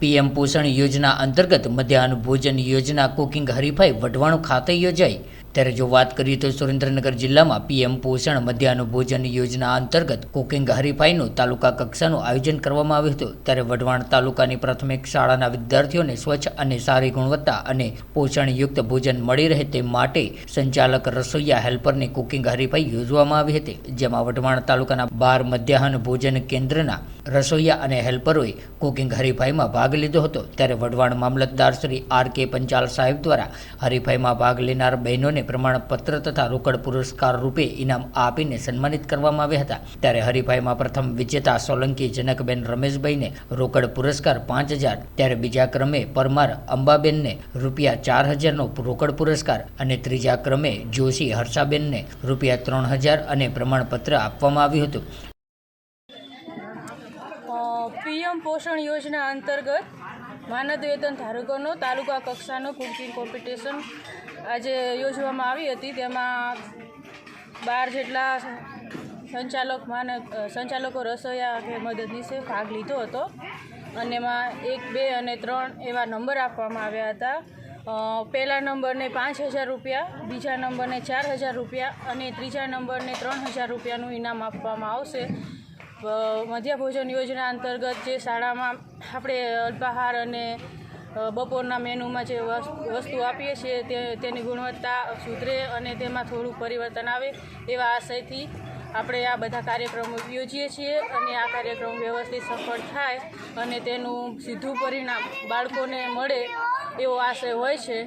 PM पोषण योजना अंतर्गत मध्याह्न भोजन योजना कुकिंग हरीफाई वढवाण खाते योजाई। त्यारे जो बात करिए तो सुरेन्द्रनगर जिल्ला में पीएम पोषण मध्याह्न भोजन योजना अंतर्गत कुकिंग हरीफाईનું તાલુકા કક્ષાનું આયોજન કરવામાં આવ્યું હતું। ત્યારે વઢવાણ તાલુકાની પ્રાથમિક શાળાના વિદ્યાર્થીઓને સ્વચ્છ અને સારી ગુણવત્તા અને પોષણયુક્ત ભોજન મળી રહે તે માટે સંચાલક રસોઈયા હેલ્પરની કુકિંગ હરીફાઈ યોજવામાં આવી હતી, જેમાં વઢવાણ તાલુકાના 12 મધ્યાહન ભોજન કેન્દ્રના રસોઈયા અને હેલ્પરોએ કુકિંગ હરીફાઈમાં ભાગ લીધો હતો। ત્યારે વઢવાણ મામલતદાર શ્રી આર કે પંચાલ સાહેબ દ્વારા હરીફાઈમાં ભાગ લેનાર બહેનોને પ્રમાણપત્ર તથા રોકડ પુરસ્કાર રૂપે ઇનામ આપીને સન્માનિત કરવામાં આવ્યા હતા। ત્યારે હરીફાઈમાં પ્રથમ વિજેતા સોલંકી જનકબેન રમેશભાઈને રોકડ પુરસ્કાર 5000, ત્યારે બીજા ક્રમે પરમાર અંબાબેનને ₹4000નો રોકડ પુરસ્કાર અને ત્રીજા ક્રમે જોશી હર્ષાબેનને ₹3000 અને પ્રમાણપત્ર આપવામાં આવ્યું હતું। પીએમ પોષણ યોજના અંતર્ગત માનદ વેતન ધારકોનો તાલુકા કક્ષાનો કુકિંગ કોમ્પિટિશન આજે યોજવામાં આવી હતી। તેમાં 12 જેટલા સંચાલકો રસોઈયા કે મદદનીશે ભાગ લીધો હતો અને એમાં 1, 2 અને 3 એવા નંબર આપવામાં આવ્યા હતા। પહેલા નંબરને ₹5000, બીજા નંબરને ₹4000 અને ત્રીજા નંબરને ₹3000નું ઇનામ આપવામાં આવશે। મધ્ય ભોજન યોજના અંતર્ગત જે શાળામાં આપણે અલ્પાહાર અને બપોરના મેનુમાં જે વસ્તુ આપીએ છીએ તેની ગુણવત્તા સુધરે અને તેમાં થોડું પરિવર્તન આવે એવા આશયથી આપણે આ બધા કાર્યક્રમો યોજીએ છીએ અને આ કાર્યક્રમ વ્યવસ્થિત સફળ થાય અને તેનું સીધું પરિણામ બાળકોને મળે એવો આશય હોય છે।